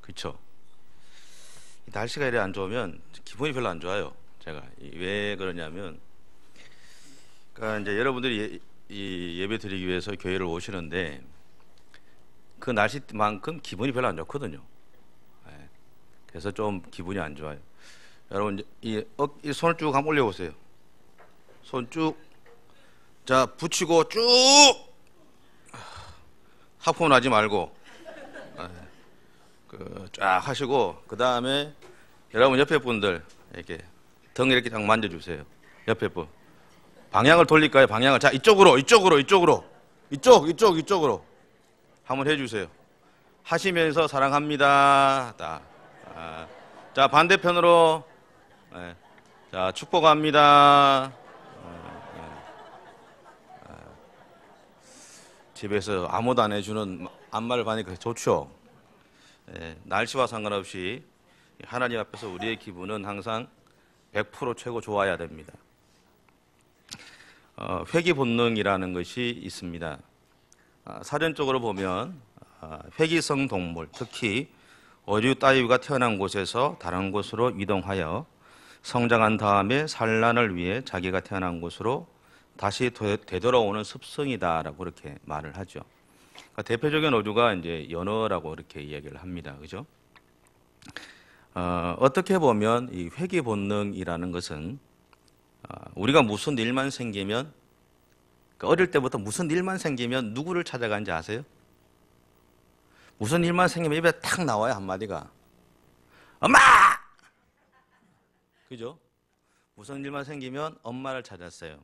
그렇죠? 날씨가 이래 안 좋으면 기분이 별로 안 좋아요. 제가 왜 그러냐면, 그러니까 이제 여러분들이 이 예배 드리기 위해서 교회를 오시는데 그 날씨만큼 기분이 별로 안 좋거든요. 예. 그래서 좀 기분이 안 좋아요. 여러분 이 손을 쭉 한번 올려보세요. 손 쭉, 자 붙이고 쭉 하품하지 말고 쫙 하시고, 그 다음에 여러분 옆에 분들 이렇게 등 이렇게 딱 만져주세요. 옆에 분 방향을 돌릴까요? 방향을, 자 이쪽으로 이쪽으로 한번 해주세요. 하시면서 사랑합니다. 자 반대편으로, 자 축복합니다. 집에서 아무도 안 해주는 안마를 받으니까 좋죠. 날씨와 상관없이 하나님 앞에서 우리의 기분은 항상 100% 최고 좋아야 됩니다. 회귀 본능이라는 것이 있습니다. 사전적으로 보면 회귀성 동물, 특히 어류 따위가 태어난 곳에서 다른 곳으로 이동하여 성장한 다음에 산란을 위해 자기가 태어난 곳으로 다시 되돌아오는 습성이다라고 그렇게 말을 하죠. 그러니까 대표적인 어류가 이제 연어라고 이렇게 이야기를 합니다. 그죠? 어떻게 보면 이 회귀 본능이라는 것은 우리가 무슨 일만 생기면, 그러니까 어릴 때부터 무슨 일만 생기면 누구를 찾아가는지 아세요? 무슨 일만 생기면 입에 탁 나와요, 한마디가. 엄마! 그죠? 무슨 일만 생기면 엄마를 찾았어요.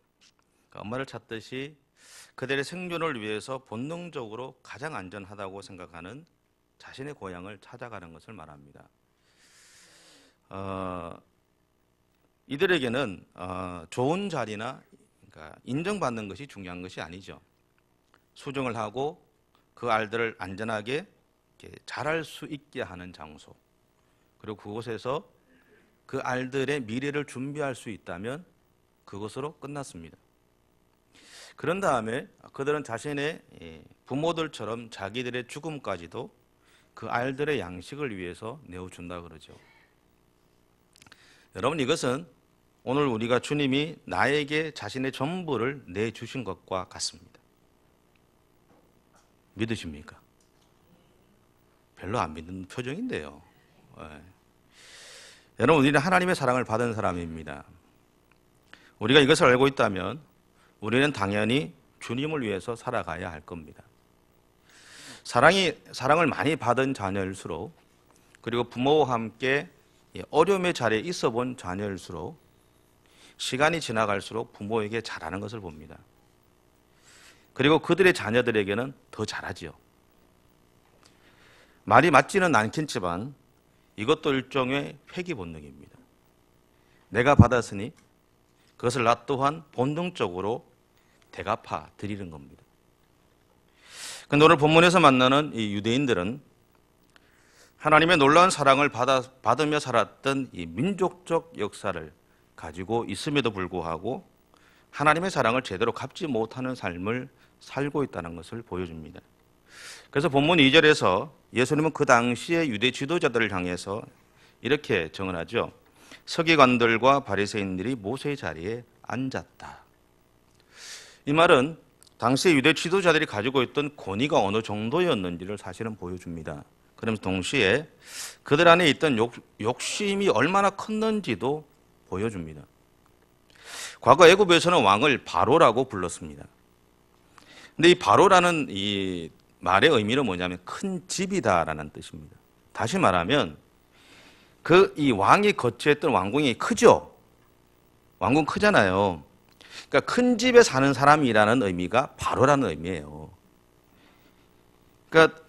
그러니까 엄마를 찾듯이 그들의 생존을 위해서 본능적으로 가장 안전하다고 생각하는 자신의 고향을 찾아가는 것을 말합니다. 이들에게는 좋은 자리나, 그러니까 인정받는 것이 중요한 것이 아니죠. 수정을 하고 그 알들을 안전하게 자랄 수 있게 하는 장소, 그리고 그곳에서 그 알들의 미래를 준비할 수 있다면 그것으로 끝났습니다. 그런 다음에 그들은 자신의 부모들처럼 자기들의 죽음까지도 그 알들의 양식을 위해서 내어준다 그러죠. 여러분, 이것은 오늘 우리가 주님이 나에게 자신의 전부를 내주신 것과 같습니다. 믿으십니까? 별로 안 믿는 표정인데요. 여러분, 우리는 하나님의 사랑을 받은 사람입니다. 우리가 이것을 알고 있다면 우리는 당연히 주님을 위해서 살아가야 할 겁니다. 사랑을 많이 받은 자녀일수록, 그리고 부모와 함께 어려움의 자리에 있어 본 자녀일수록 시간이 지나갈수록 부모에게 잘하는 것을 봅니다. 그리고 그들의 자녀들에게는 더 잘하지요. 말이 맞지는 않겠지만 이것도 일종의 회귀 본능입니다. 내가 받았으니 그것을 나 또한 본능적으로 대갚아 드리는 겁니다. 그런데 오늘 본문에서 만나는 이 유대인들은 하나님의 놀라운 사랑을 받으며 살았던 이 민족적 역사를 가지고 있음에도 불구하고 하나님의 사랑을 제대로 갚지 못하는 삶을 살고 있다는 것을 보여줍니다. 그래서 본문 2절에서 예수님은 그 당시의 유대 지도자들을 향해서 이렇게 증언하죠. 서기관들과 바리새인들이 모세의 자리에 앉았다. 이 말은 당시의 유대 지도자들이 가지고 있던 권위가 어느 정도였는지를 사실은 보여줍니다. 그러면서 동시에 그들 안에 있던 욕심이 얼마나 컸는지도 보여줍니다. 과거 애굽에서는 왕을 바로라고 불렀습니다. 근데 이 바로라는 이 말의 의미는 뭐냐면 큰 집이다라는 뜻입니다. 다시 말하면 이 왕이 거처했던 왕궁이 크죠? 왕궁 크잖아요. 그러니까 큰 집에 사는 사람이라는 의미가 바로라는 의미예요. 그러니까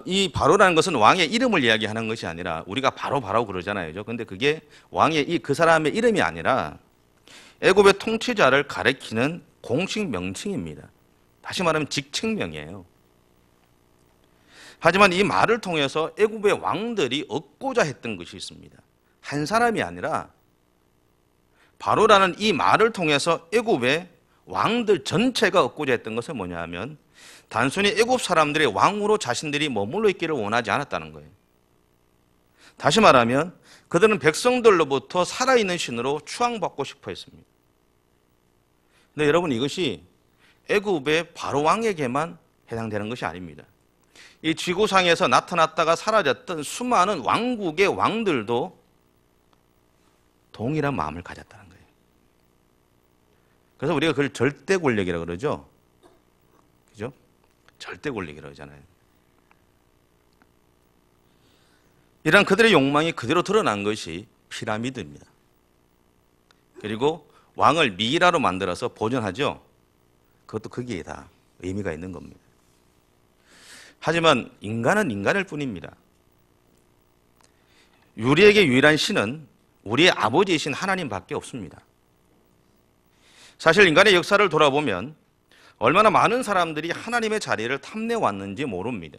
이 바로라는 것은 왕의 이름을 이야기하는 것이 아니라, 우리가 바로 그러잖아요. 그런데 그게 왕의 그 사람의 이름이 아니라 애굽의 통치자를 가리키는 공식 명칭입니다. 다시 말하면 직책명이에요. 하지만 이 말을 통해서 애굽의 왕들이 얻고자 했던 것이 있습니다. 한 사람이 아니라 바로라는 이 말을 통해서 애굽의 왕들 전체가 얻고자 했던 것은 뭐냐 하면 단순히 애굽 사람들의 왕으로 자신들이 머물러 있기를 원하지 않았다는 거예요. 다시 말하면 그들은 백성들로부터 살아있는 신으로 추앙받고 싶어 했습니다. 근데 여러분, 이것이 애굽의 바로 왕에게만 해당되는 것이 아닙니다. 이 지구상에서 나타났다가 사라졌던 수많은 왕국의 왕들도 동일한 마음을 가졌다는 거예요. 그래서 우리가 그걸 절대 권력이라고 그러죠. 그죠? 절대 권력이라고 하잖아요. 이런 그들의 욕망이 그대로 드러난 것이 피라미드입니다. 그리고 왕을 미이라로 만들어서 보존하죠. 그것도 거기에 다 의미가 있는 겁니다. 하지만 인간은 인간일 뿐입니다. 우리에게 유일한 신은 우리의 아버지이신 하나님밖에 없습니다. 사실 인간의 역사를 돌아보면 얼마나 많은 사람들이 하나님의 자리를 탐내왔는지 모릅니다.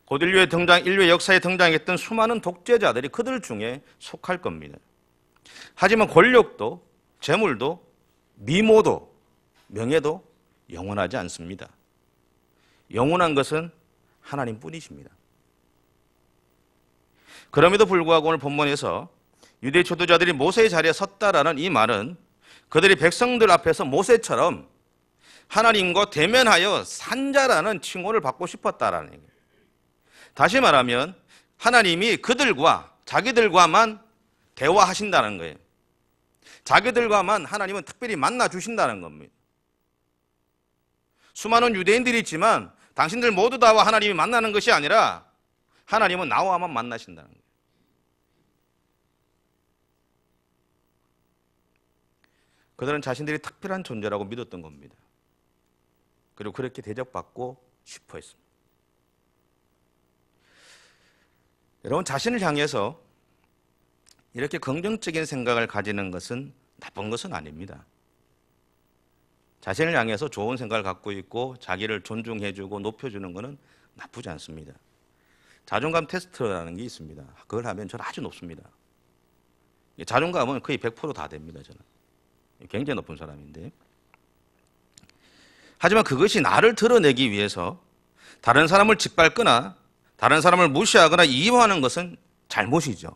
곧 인류의 역사에 등장했던 수많은 독재자들이 그들 중에 속할 겁니다. 하지만 권력도, 재물도, 미모도, 명예도 영원하지 않습니다. 영원한 것은 하나님뿐이십니다. 그럼에도 불구하고 오늘 본문에서 유대 지도자들이 모세의 자리에 섰다라는 이 말은 그들이 백성들 앞에서 모세처럼 하나님과 대면하여 산자라는 칭호를 받고 싶었다라는 얘기예요. 다시 말하면 하나님이 그들과 자기들과만 대화하신다는 거예요. 자기들과만 하나님은 특별히 만나 주신다는 겁니다. 수많은 유대인들이 있지만 당신들 모두 다와 하나님이 만나는 것이 아니라 하나님은 나와만 만나신다는 거예요. 그들은 자신들이 특별한 존재라고 믿었던 겁니다. 그리고 그렇게 대접받고 싶어 했습니다. 여러분, 자신을 향해서 이렇게 긍정적인 생각을 가지는 것은 나쁜 것은 아닙니다. 자신을 향해서 좋은 생각을 갖고 있고 자기를 존중해주고 높여주는 것은 나쁘지 않습니다. 자존감 테스트라는 게 있습니다. 그걸 하면 저는 아주 높습니다. 자존감은 거의 100% 됩니다. 저는 굉장히 높은 사람인데, 하지만 그것이 나를 드러내기 위해서 다른 사람을 짓밟거나 다른 사람을 무시하거나 이용하는 것은 잘못이죠.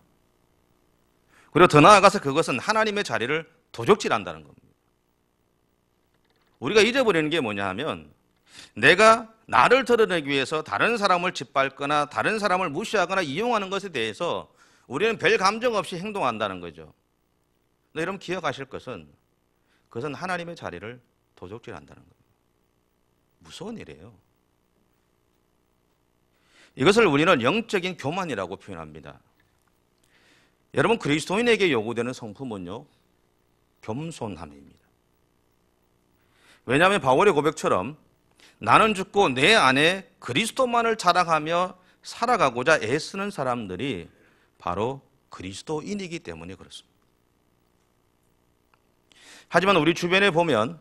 그리고 더 나아가서 그것은 하나님의 자리를 도적질한다는 겁니다. 우리가 잊어버리는 게 뭐냐 하면, 내가 나를 드러내기 위해서 다른 사람을 짓밟거나 다른 사람을 무시하거나 이용하는 것에 대해서 우리는 별 감정 없이 행동한다는 거죠. 근데 여러분, 기억하실 것은 그것은 하나님의 자리를 도적질한다는 거예요. 무서운 일이에요. 이것을 우리는 영적인 교만이라고 표현합니다. 여러분, 그리스도인에게 요구되는 성품은요, 겸손함입니다. 왜냐하면 바울의 고백처럼 나는 죽고 내 안에 그리스도만을 자랑하며 살아가고자 애쓰는 사람들이 바로 그리스도인이기 때문에 그렇습니다. 하지만 우리 주변에 보면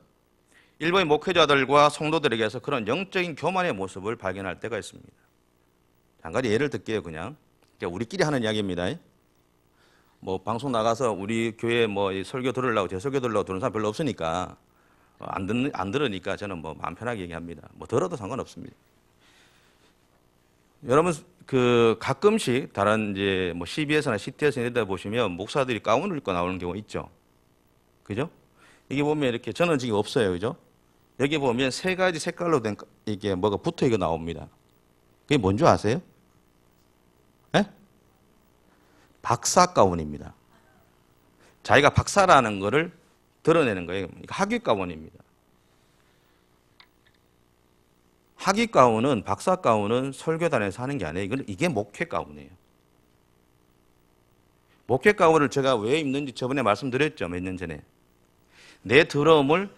일부의 목회자들과 성도들에게서 그런 영적인 교만의 모습을 발견할 때가 있습니다. 한 가지 예를 들게요. 그냥 우리끼리 하는 이야기입니다. 뭐 방송 나가서 우리 교회 뭐 설교 들으려고, 제 설교 들으려고 들은 사람 별로 없으니까 안 들으니까 저는 뭐 마음 편하게 얘기합니다. 뭐 들어도 상관없습니다. 여러분, 그 가끔씩 다른 이제 뭐 CBS나 CT에서 이런 데 보시면 목사들이 가운을 입고 나오는 경우가 있죠. 그죠? 이게 보면 이렇게, 저는 지금 없어요. 그죠? 여기 보면 세 가지 색깔로 된 이게 뭐가 붙어 이거 나옵니다. 그게 뭔지 아세요? 예? 박사 가운입니다. 자기가 박사라는 거를 드러내는 거예요. 학위 가운입니다. 학위 가운은, 박사 가운은 설교단에서 하는 게 아니에요. 이게 목회 가운이에요. 목회 가운을 제가 왜 입는지 저번에 말씀드렸죠. 몇 년 전에. 내 더러움을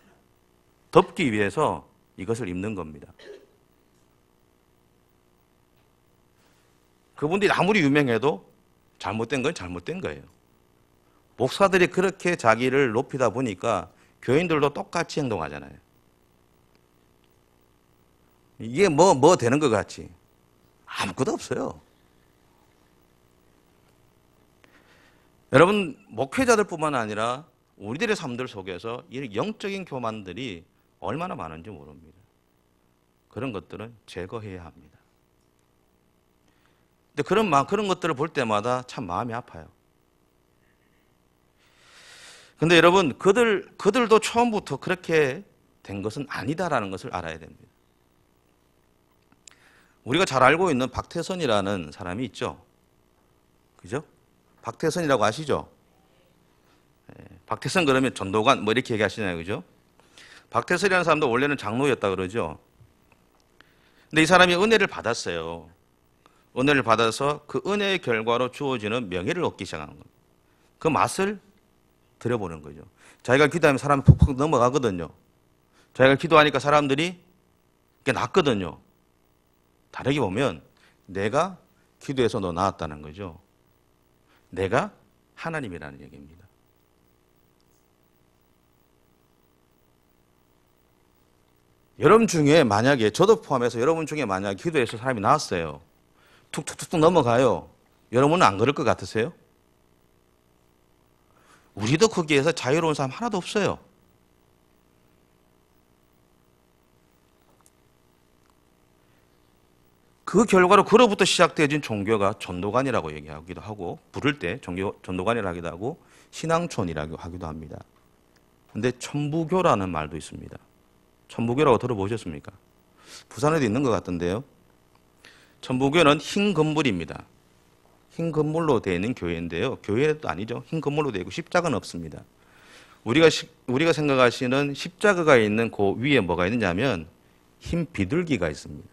덮기 위해서 이것을 입는 겁니다. 그분들이 아무리 유명해도 잘못된 건 잘못된 거예요. 목사들이 그렇게 자기를 높이다 보니까 교인들도 똑같이 행동하잖아요. 이게 뭐 되는 것 같이 아무것도 없어요. 여러분, 목회자들뿐만 아니라 우리들의 삶들 속에서 이 영적인 교만들이 얼마나 많은지 모릅니다. 그런 것들은 제거해야 합니다. 근데 그런 것들을 볼 때마다 참 마음이 아파요. 근데 여러분, 그들도 처음부터 그렇게 된 것은 아니다라는 것을 알아야 됩니다. 우리가 잘 알고 있는 박태선이라는 사람이 있죠. 그죠? 박태선이라고 아시죠? 박태선 그러면 전도관 뭐 이렇게 얘기하시나요? 그죠? 박태선이라는 사람도 원래는 장로였다 그러죠. 근데 이 사람이 은혜를 받았어요. 은혜를 받아서 그 은혜의 결과로 주어지는 명예를 얻기 시작하는 거예요. 그 맛을 들어보는 거죠. 자기가 기도하면 사람이 푹푹 넘어가거든요. 자기가 기도하니까 사람들이 이렇게 낫거든요. 다르게 보면 내가 기도해서 너 나았다는 거죠. 내가 하나님이라는 얘기입니다. 여러분 중에 만약에 저도 포함해서 여러분 중에 만약에 기도해서 사람이 나았어요. 툭툭툭툭 넘어가요. 여러분은 안 그럴 것 같으세요? 우리도 거기에서 자유로운 사람 하나도 없어요. 그 결과로 그로부터 시작되어진 종교가 전도관이라고 얘기하기도 하고 부를 때 전도관이라고 하기도 하고 신앙촌이라고 하기도 합니다. 그런데 천부교라는 말도 있습니다. 천부교라고 들어보셨습니까? 부산에도 있는 것 같던데요. 천부교는 흰 건물입니다. 흰 건물로 되어 있는 교회인데요. 교회도 아니죠. 흰 건물로 되어 있고 십자가는 없습니다. 우리가 생각하시는 십자가가 있는 그 위에 뭐가 있느냐면 흰 비둘기가 있습니다.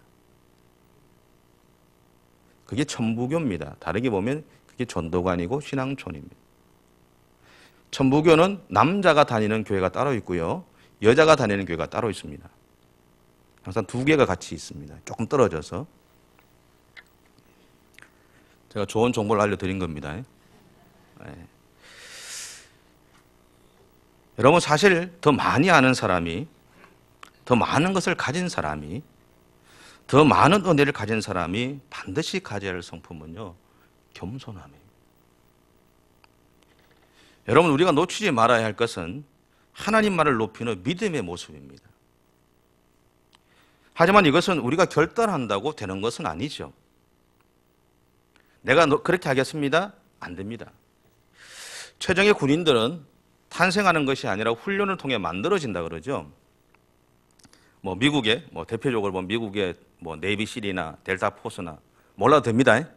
그게 천부교입니다. 다르게 보면 그게 전도관이고 신앙촌입니다. 천부교는 남자가 다니는 교회가 따로 있고요. 여자가 다니는 교회가 따로 있습니다. 항상 두 개가 같이 있습니다. 조금 떨어져서. 제가 좋은 정보를 알려드린 겁니다. 네. 여러분 사실 더 많이 아는 사람이, 더 많은 것을 가진 사람이, 더 많은 은혜를 가진 사람이 반드시 가져야 할 성품은요, 겸손함이에요. 여러분 우리가 놓치지 말아야 할 것은 하나님만을 높이는 믿음의 모습입니다. 하지만 이것은 우리가 결단한다고 되는 것은 아니죠. 내가 그렇게 하겠습니다? 안 됩니다. 최정예 군인들은 탄생하는 것이 아니라 훈련을 통해 만들어진다 그러죠. 미국의 대표적으로 미국의 네이비실이나 델타 포스나 몰라도 됩니다.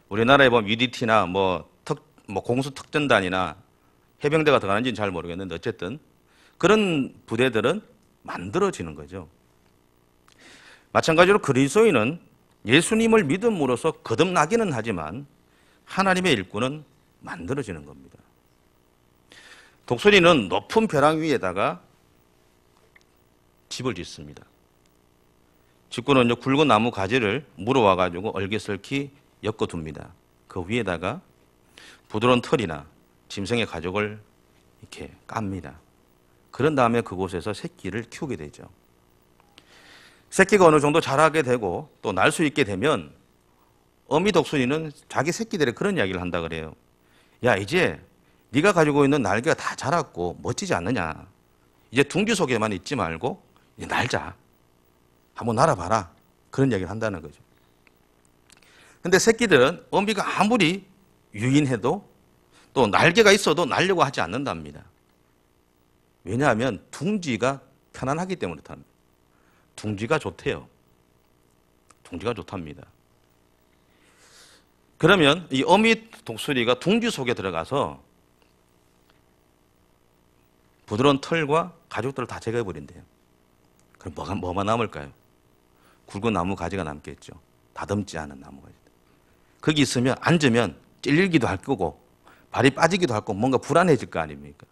우리나라에 보면 UDT나 공수 특전단이나 해병대가 들어가는지는 잘 모르겠는데 어쨌든 그런 부대들은 만들어지는 거죠. 마찬가지로 그리스도인은 예수님을 믿음으로써 거듭나기는 하지만 하나님의 일꾼은 만들어지는 겁니다. 독수리는 높은 벼랑 위에다가 집을 짓습니다. 짓고는 굵은 나무 가지를 물어와가지고 얼기설키 엮어둡니다. 그 위에다가 부드러운 털이나 짐승의 가죽을 이렇게 깝니다. 그런 다음에 그곳에서 새끼를 키우게 되죠. 새끼가 어느 정도 자라게 되고 또 날 수 있게 되면 어미 독수리는 자기 새끼들에 그런 이야기를 한다 그래요. 야, 이제 네가 가지고 있는 날개가 다 자랐고 멋지지 않느냐. 이제 둥지 속에만 있지 말고 이제 날자. 한번 날아봐라. 그런 이야기를 한다는 거죠. 근데 새끼들은 어미가 아무리 유인해도 또 날개가 있어도 날려고 하지 않는답니다. 왜냐하면 둥지가 편안하기 때문에 그렇답니다. 둥지가 좋대요. 둥지가 좋답니다. 그러면 이 어미 독수리가 둥지 속에 들어가서 부드러운 털과 가죽들을 다 제거해버린대요. 그럼 뭐만 남을까요? 굵은 나무 가지가 남겠죠. 다듬지 않은 나무 가지. 거기 있으면 앉으면 찔리기도 할 거고 발이 빠지기도 할 거고 뭔가 불안해질 거 아닙니까?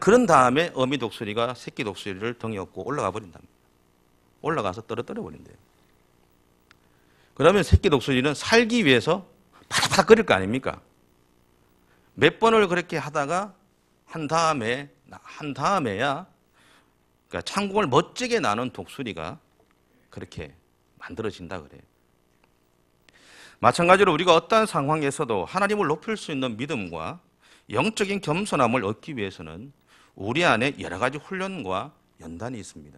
그런 다음에 어미 독수리가 새끼 독수리를 등에 업고 올라가 버린답니다. 올라가서 떨어뜨려 버린대요. 그러면 새끼 독수리는 살기 위해서 바닥바닥 거릴 거 아닙니까? 몇 번을 그렇게 하다가 한 다음에야 그러니까 창공을 멋지게 나는 독수리가 그렇게 만들어진다 그래요. 마찬가지로 우리가 어떠한 상황에서도 하나님을 높일 수 있는 믿음과 영적인 겸손함을 얻기 위해서는 우리 안에 여러 가지 훈련과 연단이 있습니다.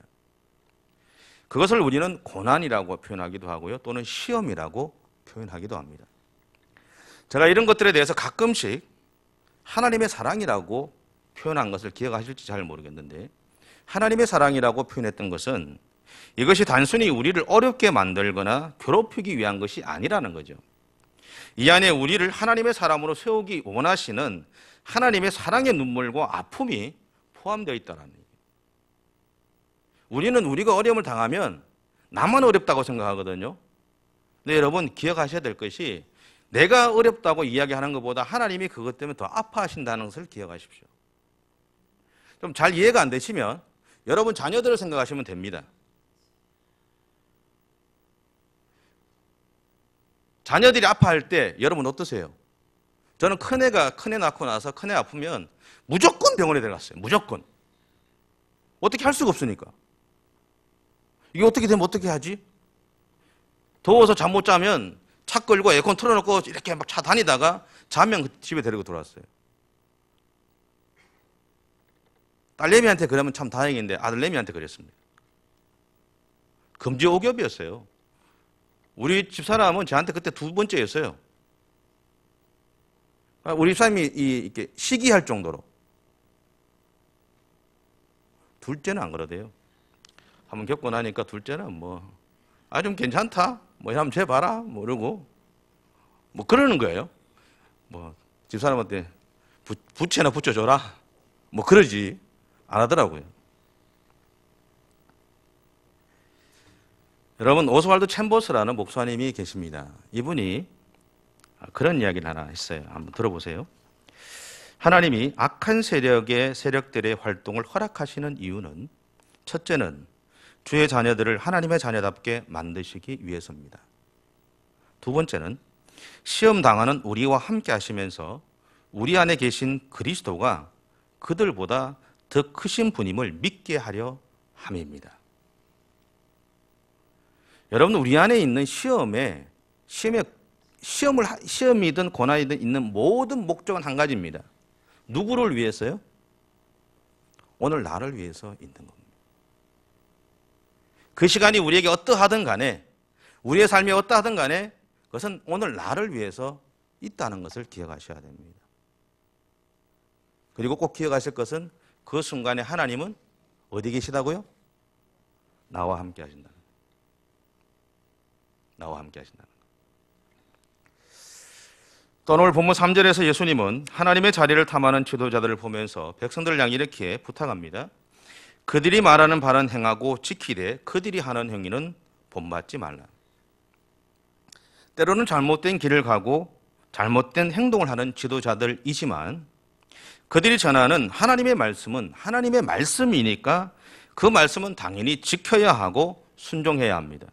그것을 우리는 고난이라고 표현하기도 하고요. 또는 시험이라고 표현하기도 합니다. 제가 이런 것들에 대해서 가끔씩 하나님의 사랑이라고 표현한 것을 기억하실지 잘 모르겠는데, 하나님의 사랑이라고 표현했던 것은 이것이 단순히 우리를 어렵게 만들거나 괴롭히기 위한 것이 아니라는 거죠. 이 안에 우리를 하나님의 사람으로 세우기 원하시는 하나님의 사랑의 눈물과 아픔이 포함되어 있다는 얘기예요. 우리는 우리가 어려움을 당하면 나만 어렵다고 생각하거든요. 근데 여러분 기억하셔야 될 것이, 내가 어렵다고 이야기하는 것보다 하나님이 그것 때문에 더 아파하신다는 것을 기억하십시오. 좀 잘 이해가 안 되시면 여러분 자녀들을 생각하시면 됩니다. 자녀들이 아파할 때 여러분 어떠세요? 저는 큰애 낳고 나서 큰애 아프면 무조건 병원에 들어갔어요. 무조건. 어떻게 할 수가 없으니까. 이게 어떻게 되면 어떻게 하지? 더워서 잠 못 자면 차 끌고 에어컨 틀어놓고 이렇게 막 차 다니다가 자면 집에 데리고 들어왔어요. 딸내미한테 그러면 참 다행인데 아들내미한테 그랬습니다. 금지옥엽이었어요. 우리 집사람은 저한테 그때 두 번째였어요. 우리 집사람이 이렇게 시기할 정도로. 둘째는 안 그러대요. 한번 겪고 나니까 둘째는 좀 괜찮다. 한번 재봐라. 이러고. 그러는 거예요. 집사람한테 부채나 붙여줘라. 그러지. 안 하더라고요. 여러분, 오스왈드 챔버스라는 목사님이 계십니다. 이분이 그런 이야기를 하나 했어요. 한번 들어보세요. 하나님이 악한 세력들의 활동을 허락하시는 이유는, 첫째는 주의 자녀들을 하나님의 자녀답게 만드시기 위해서입니다. 두 번째는 시험 당하는 우리와 함께 하시면서 우리 안에 계신 그리스도가 그들보다 더 크신 분임을 믿게 하려 함입니다. 여러분, 우리 안에 있는 시험이든 고난이든 있는 모든 목적은 한 가지입니다. 누구를 위해서요? 오늘 나를 위해서 있는 겁니다. 그 시간이 우리에게 어떠하든 간에, 우리의 삶이 어떠하든 간에 그것은 오늘 나를 위해서 있다는 것을 기억하셔야 됩니다. 그리고 꼭 기억하실 것은 그 순간에 하나님은 어디 계시다고요? 나와 함께 하신다는 거예요. 나와 함께 하신다는 거예요. 또 오늘 본문 3절에서 예수님은 하나님의 자리를 탐하는 지도자들을 보면서 백성들을 향해 이렇게 부탁합니다. 그들이 말하는 바는 행하고 지키되 그들이 하는 행위는 본받지 말라. 때로는 잘못된 길을 가고 잘못된 행동을 하는 지도자들이지만 그들이 전하는 하나님의 말씀은 하나님의 말씀이니까 그 말씀은 당연히 지켜야 하고 순종해야 합니다.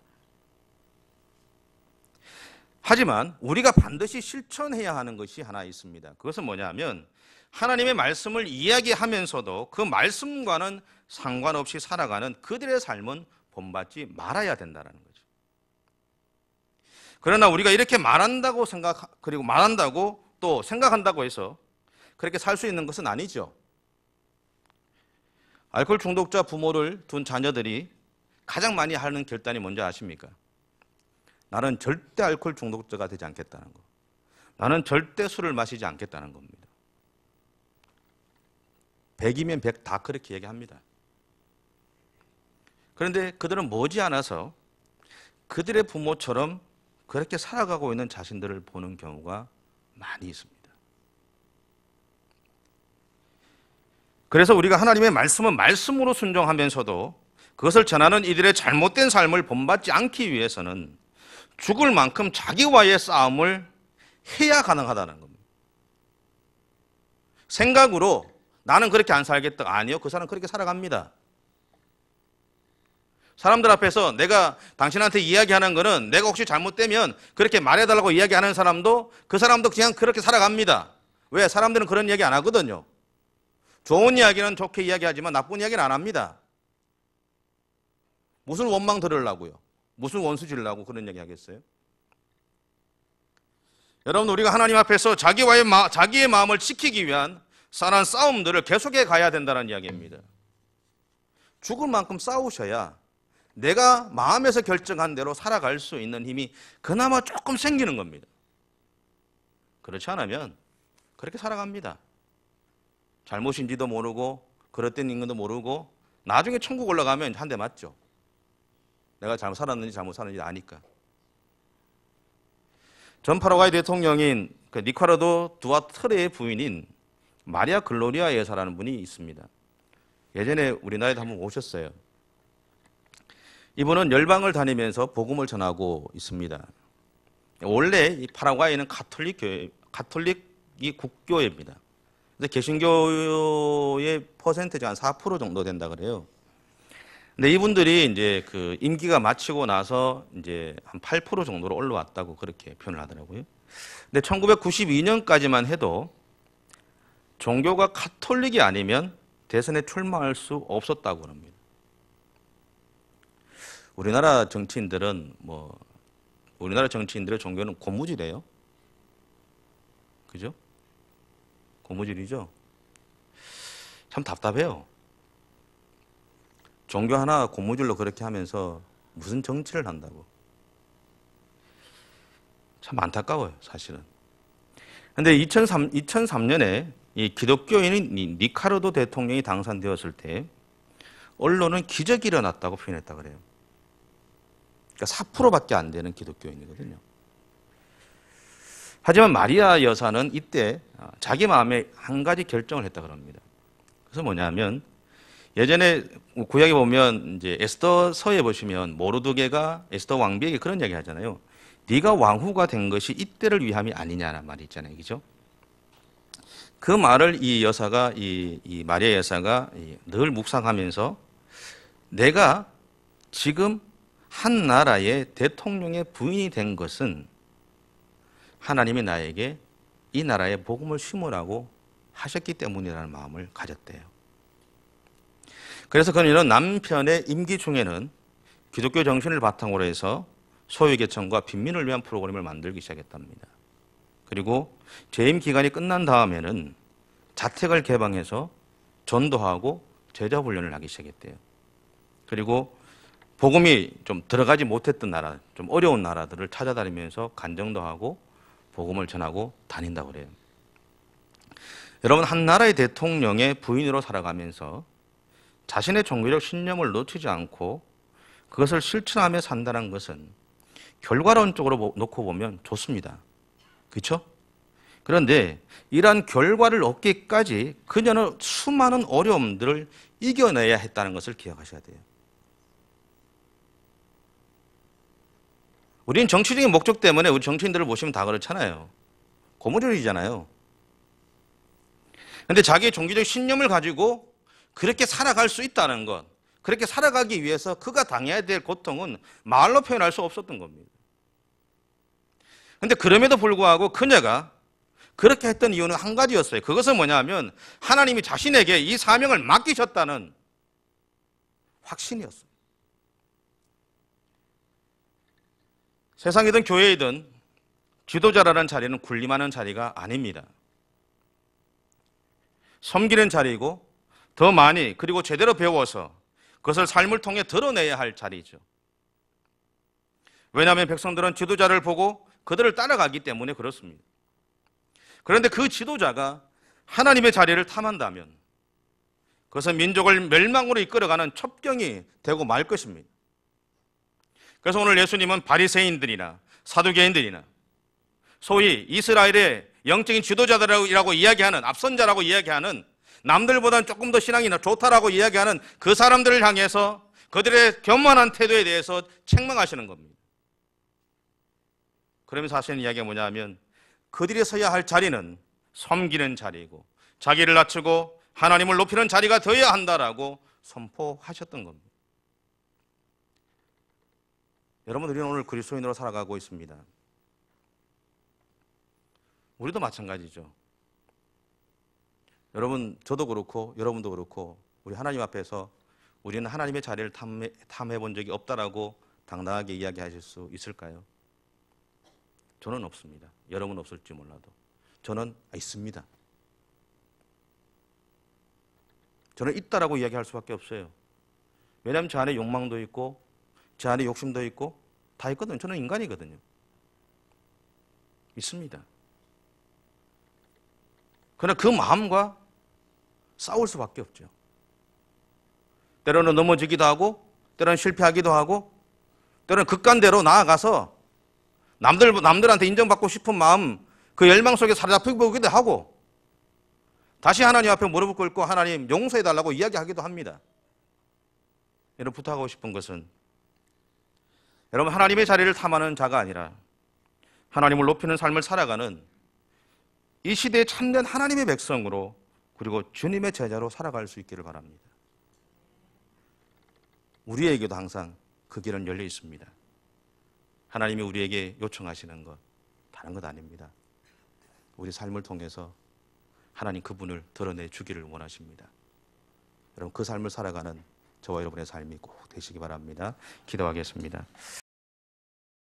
하지만 우리가 반드시 실천해야 하는 것이 하나 있습니다. 그것은 뭐냐면 하나님의 말씀을 이야기하면서도 그 말씀과는 상관없이 살아가는 그들의 삶은 본받지 말아야 된다는 거죠. 그러나 우리가 이렇게 말한다고 그리고 말한다고 또 생각한다고 해서 그렇게 살 수 있는 것은 아니죠. 알코올 중독자 부모를 둔 자녀들이 가장 많이 하는 결단이 뭔지 아십니까? 나는 절대 알코올 중독자가 되지 않겠다는 거. 나는 절대 술을 마시지 않겠다는 겁니다. 100이면 100 다 그렇게 얘기합니다. 그런데 그들은 머지않아서 그들의 부모처럼 그렇게 살아가고 있는 자신들을 보는 경우가 많이 있습니다. 그래서 우리가 하나님의 말씀은 말씀으로 순종하면서도 그것을 전하는 이들의 잘못된 삶을 본받지 않기 위해서는 죽을 만큼 자기와의 싸움을 해야 가능하다는 겁니다. 생각으로 나는 그렇게 안 살겠다. 아니요. 그 사람은 그렇게 살아갑니다. 사람들 앞에서 내가 당신한테 이야기하는 거는 내가 혹시 잘못되면 그렇게 말해달라고 이야기하는 사람도 그 사람도 그냥 그렇게 살아갑니다. 왜? 사람들은 그런 이야기 안 하거든요. 좋은 이야기는 좋게 이야기하지만 나쁜 이야기는 안 합니다. 무슨 원망 들으려고요? 무슨 원수 지으려고 그런 이야기 하겠어요? 여러분, 우리가 하나님 앞에서 자기의 마음을 지키기 위한 싸한 싸움들을 계속해 가야 된다는 이야기입니다. 죽을 만큼 싸우셔야 내가 마음에서 결정한 대로 살아갈 수 있는 힘이 그나마 조금 생기는 겁니다. 그렇지 않으면 그렇게 살아갑니다. 잘못인지도 모르고 그릇된 인간도 모르고 나중에 천국 올라가면 한 대 맞죠. 내가 잘못 살았는지 잘못 살았는지 아니까. 전 파라과이 대통령인 니카르도 두아트레의 부인인 마리아 글로리아 여사라는 분이 있습니다. 예전에 우리나라에도 한번 오셨어요. 이분은 열방을 다니면서 복음을 전하고 있습니다. 원래 이 파라과이는 가톨릭이 국교회입니다. 근데 개신교의 퍼센트가 한 4% 정도 된다 그래요. 근데 이분들이 이제 그 임기가 마치고 나서 이제 한 8% 정도로 올라왔다고 그렇게 표현을 하더라고요. 근데 1992년까지만 해도 종교가 가톨릭이 아니면 대선에 출마할 수 없었다고 합니다. 우리나라 정치인들의 종교는 고무줄이에요. 그죠? 고무줄이죠? 참 답답해요. 종교 하나 고무줄로 그렇게 하면서 무슨 정치를 한다고. 참 안타까워요, 사실은. 근데 2003년에 이 기독교인인 니카르도 대통령이 당선되었을 때 언론은 기적이 일어났다고 표현했다 그래요. 그러니까 4%밖에 안 되는 기독교인이거든요. 하지만 마리아 여사는 이때 자기 마음에 한 가지 결정을 했다 그럽니다. 그래서 뭐냐면 예전에 구약에 보면 이제 에스더서에 보시면 모르드게가 에스더 왕비에게 그런 이야기 하잖아요. 네가 왕후가 된 것이 이때를 위함이 아니냐는 말이 있잖아요. 그죠? 그 말을 이 여사가 이 마리아 여사가 늘 묵상하면서 내가 지금 한 나라의 대통령의 부인이 된 것은 하나님이 나에게 이 나라에 복음을 심으라고 하셨기 때문이라는 마음을 가졌대요. 그래서 그는 남편의 임기 중에는 기독교 정신을 바탕으로 해서 소외계층과 빈민을 위한 프로그램을 만들기 시작했답니다. 그리고 재임 기간이 끝난 다음에는 자택을 개방해서 전도하고 제자 훈련을 하기 시작했대요. 그리고 복음이 좀 들어가지 못했던 나라, 좀 어려운 나라들을 찾아다니면서 간증도 하고 복음을 전하고 다닌다고 그래요. 여러분, 한 나라의 대통령의 부인으로 살아가면서 자신의 종교적 신념을 놓치지 않고 그것을 실천하며 산다는 것은 결과론적으로 놓고 보면 좋습니다. 그렇죠? 그런데 이러한 결과를 얻기까지 그녀는 수많은 어려움들을 이겨내야 했다는 것을 기억하셔야 돼요. 우리는 정치적인 목적 때문에 우리 정치인들을 보시면 다 그렇잖아요. 고무줄이잖아요. 그런데 자기의 종교적 신념을 가지고 그렇게 살아갈 수 있다는 것, 그렇게 살아가기 위해서 그가 당해야 될 고통은 말로 표현할 수 없었던 겁니다. 그런데 그럼에도 불구하고 그녀가 그렇게 했던 이유는 한 가지였어요. 그것은 뭐냐면 하나님이 자신에게 이 사명을 맡기셨다는 확신이었어요. 세상이든 교회이든 지도자라는 자리는 군림하는 자리가 아닙니다. 섬기는 자리이고 더 많이 그리고 제대로 배워서 그것을 삶을 통해 드러내야 할 자리죠. 왜냐하면 백성들은 지도자를 보고 그들을 따라가기 때문에 그렇습니다. 그런데 그 지도자가 하나님의 자리를 탐한다면 그것은 민족을 멸망으로 이끌어가는 첩경이 되고 말 것입니다. 그래서 오늘 예수님은 바리새인들이나 사두개인들이나 소위 이스라엘의 영적인 지도자들이라고 이야기하는 앞선자라고 이야기하는 남들보다는 조금 더 신앙이 좋다라고 이야기하는 그 사람들을 향해서 그들의 교만한 태도에 대해서 책망하시는 겁니다. 그러면서 하시는 이야기가 뭐냐면 그들이 서야 할 자리는 섬기는 자리이고 자기를 낮추고 하나님을 높이는 자리가 되어야 한다라고 선포하셨던 겁니다. 여러분, 우리는 오늘 그리스도인으로 살아가고 있습니다. 우리도 마찬가지죠. 여러분, 저도 그렇고 여러분도 그렇고 우리 하나님 앞에서 우리는 하나님의 자리를 탐해 본 적이 없다라고 당당하게 이야기하실 수 있을까요? 저는 없습니다. 여러분 없을지 몰라도 저는 있습니다. 저는 있다라고 이야기할 수밖에 없어요. 왜냐하면 저 안에 욕망도 있고 제 안에 욕심도 있고 다 있거든요. 저는 인간이거든요. 있습니다. 그러나 그 마음과 싸울 수밖에 없죠. 때로는 넘어지기도 하고, 때로는 실패하기도 하고, 때로는 극간대로 나아가서 남들한테 인정받고 싶은 마음, 그 열망 속에 사로잡히기도 하고, 다시 하나님 앞에 무릎을 꿇고 하나님 용서해달라고 이야기하기도 합니다. 여러분, 부탁하고 싶은 것은 여러분, 하나님의 자리를 탐하는 자가 아니라 하나님을 높이는 삶을 살아가는 이 시대에 참된 하나님의 백성으로, 그리고 주님의 제자로 살아갈 수 있기를 바랍니다. 우리에게도 항상 그 길은 열려 있습니다. 하나님이 우리에게 요청하시는 것 다른 것 아닙니다. 우리 삶을 통해서 하나님 그분을 드러내 주기를 원하십니다. 여러분, 그 삶을 살아가는 저와 여러분의 삶이 꼭 되시기 바랍니다. 기도하겠습니다.